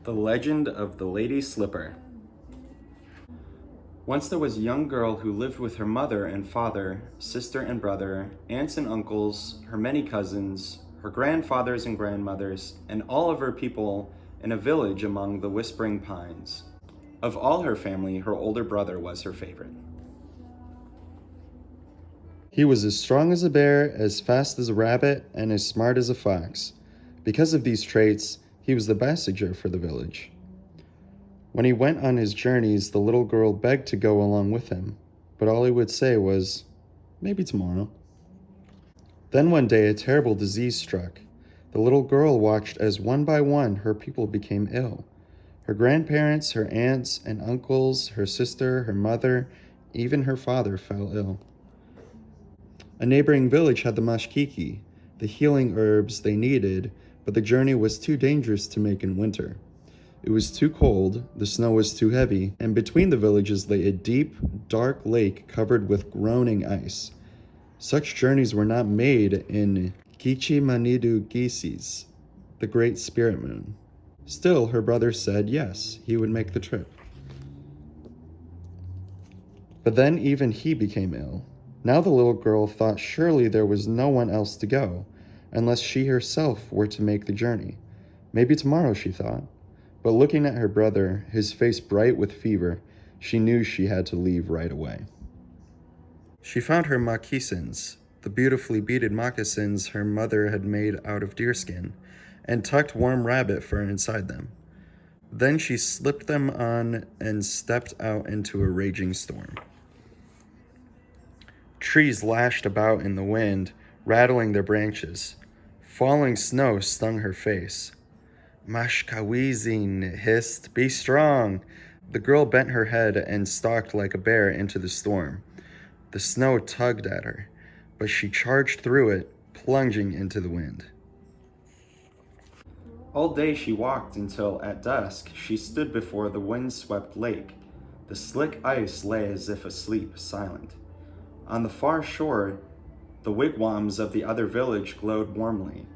The Legend of the Lady Slipper. Once there was a young girl who lived with her mother and father, sister and brother, aunts and uncles, her many cousins, her grandfathers and grandmothers, and all of her people in a village among the whispering pines. Of all her family, her older brother was her favorite. He was as strong as a bear, as fast as a rabbit, and as smart as a fox. Because of these traits, he was the messenger for the village. When he went on his journeys, the little girl begged to go along with him, but all he would say was, "Maybe tomorrow." Then one day a terrible disease struck. The little girl watched as one by one her people became ill. Her grandparents, her aunts and uncles, her sister, her mother, even her father fell ill. A neighboring village had the mashkiki, the healing herbs they needed, but the journey was too dangerous to make in winter. It was too cold, the snow was too heavy, and between the villages lay a deep, dark lake covered with groaning ice. Such journeys were not made in Gichimanidu Gisis, the great spirit moon. Still, her brother said yes, he would make the trip. But then even he became ill. Now the little girl thought surely there was no one else to go, unless she herself were to make the journey. Maybe tomorrow, she thought. But looking at her brother, his face bright with fever, she knew she had to leave right away. She found her moccasins, the beautifully beaded moccasins her mother had made out of deerskin, and tucked warm rabbit fur inside them. Then she slipped them on and stepped out into a raging storm. Trees lashed about in the wind, rattling their branches. Falling snow stung her face. "Mashkawizin," hissed, "be strong." The girl bent her head and stalked like a bear into the storm. The snow tugged at her, but she charged through it, plunging into the wind. All day she walked until, at dusk, she stood before the wind-swept lake. The slick ice lay as if asleep, silent. On the far shore, the wigwams of the other village glowed warmly.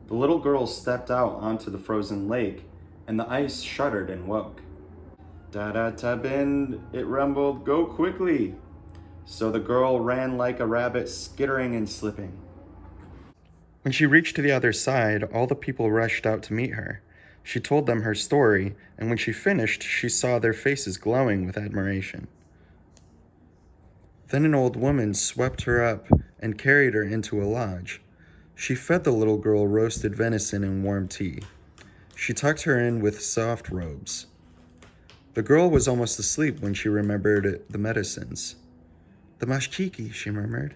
The little girl stepped out onto the frozen lake, and the ice shuddered and woke. "Da-da-ta-bin," it rumbled, "go quickly." So the girl ran like a rabbit, skittering and slipping. When she reached the other side, all the people rushed out to meet her. She told them her story, and when she finished, she saw their faces glowing with admiration. Then an old woman swept her up and carried her into a lodge. She fed the little girl roasted venison and warm tea. She tucked her in with soft robes. The girl was almost asleep when she remembered the medicines. "The mashkiki," she murmured.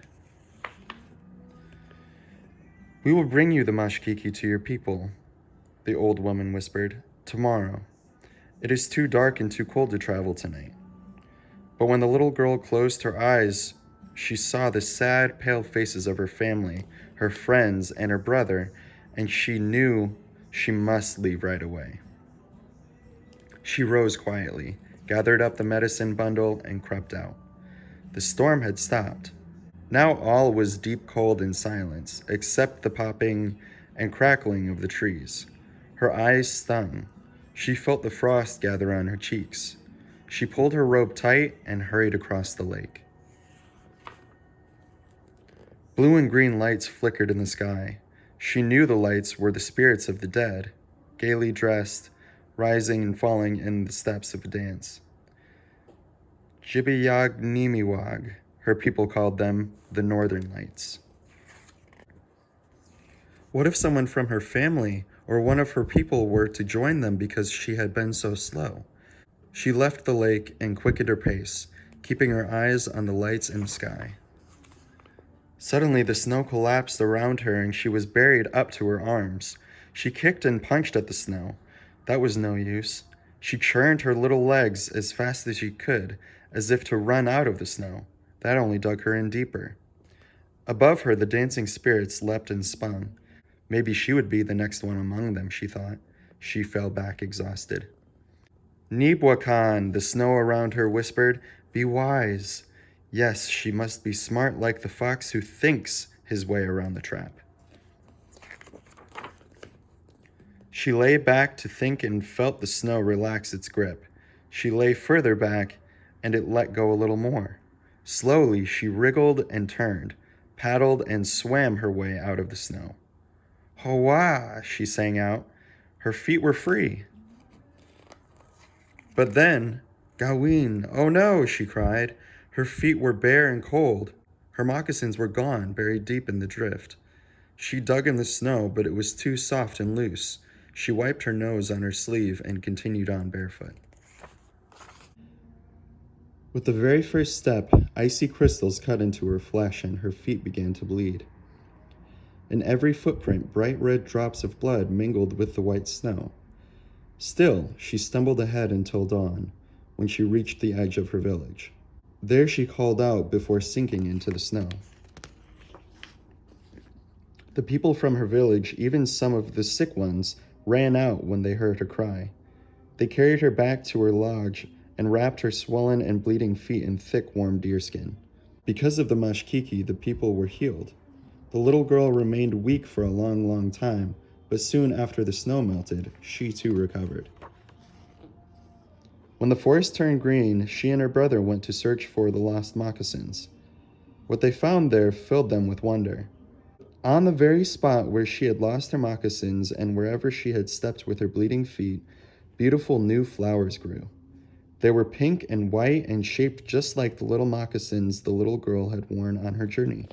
"We will bring you the mashkiki to your people," the old woman whispered, "tomorrow. It is too dark and too cold to travel tonight." But when the little girl closed her eyes, she saw the sad, pale faces of her family, her friends, and her brother, and she knew she must leave right away. She rose quietly, gathered up the medicine bundle, and crept out. The storm had stopped. Now all was deep cold and silence, except the popping and crackling of the trees. Her eyes stung. She felt the frost gather on her cheeks. She pulled her robe tight and hurried across the lake. Blue and green lights flickered in the sky. She knew the lights were the spirits of the dead, gaily dressed, rising and falling in the steps of a dance. Jibiyagnimiwag, her people called them, the Northern Lights. What if someone from her family or one of her people were to join them because she had been so slow? She left the lake and quickened her pace, keeping her eyes on the lights in the sky. Suddenly, the snow collapsed around her and she was buried up to her arms. She kicked and punched at the snow. That was no use. She churned her little legs as fast as she could, as if to run out of the snow. That only dug her in deeper. Above her, the dancing spirits leapt and spun. Maybe she would be the next one among them, she thought. She fell back exhausted. "Nibwakan," the snow around her whispered, "be wise." Yes, she must be smart like the fox who thinks his way around the trap. She lay back to think and felt the snow relax its grip. She lay further back, and it let go a little more. Slowly, she wriggled and turned, paddled and swam her way out of the snow. Hoa! She sang out. Her feet were free. But then, Gawain, oh no, she cried. Her feet were bare and cold. Her moccasins were gone, buried deep in the drift. She dug in the snow, but it was too soft and loose. She wiped her nose on her sleeve and continued on barefoot. With the very first step, icy crystals cut into her flesh and her feet began to bleed. In every footprint, bright red drops of blood mingled with the white snow. Still, she stumbled ahead until dawn, when she reached the edge of her village. There she called out before sinking into the snow. The people from her village, even some of the sick ones, ran out when they heard her cry. They carried her back to her lodge and wrapped her swollen and bleeding feet in thick, warm deerskin. Because of the mashkiki, the people were healed. The little girl remained weak for a long, long time, but soon after the snow melted, she too recovered. When the forest turned green, she and her brother went to search for the lost moccasins. What they found there filled them with wonder. On the very spot where she had lost her moccasins and wherever she had stepped with her bleeding feet, beautiful new flowers grew. They were pink and white and shaped just like the little moccasins the little girl had worn on her journey.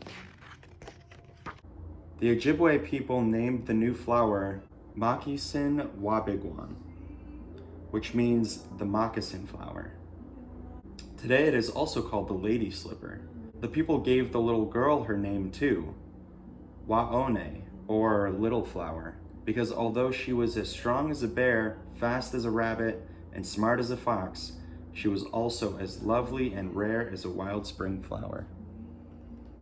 The Ojibwe people named the new flower Moccasin Wabigwan, which means the moccasin flower. Today it is also called the lady slipper. The people gave the little girl her name too, Waone, or little flower, because although she was as strong as a bear, fast as a rabbit, and smart as a fox, she was also as lovely and rare as a wild spring flower.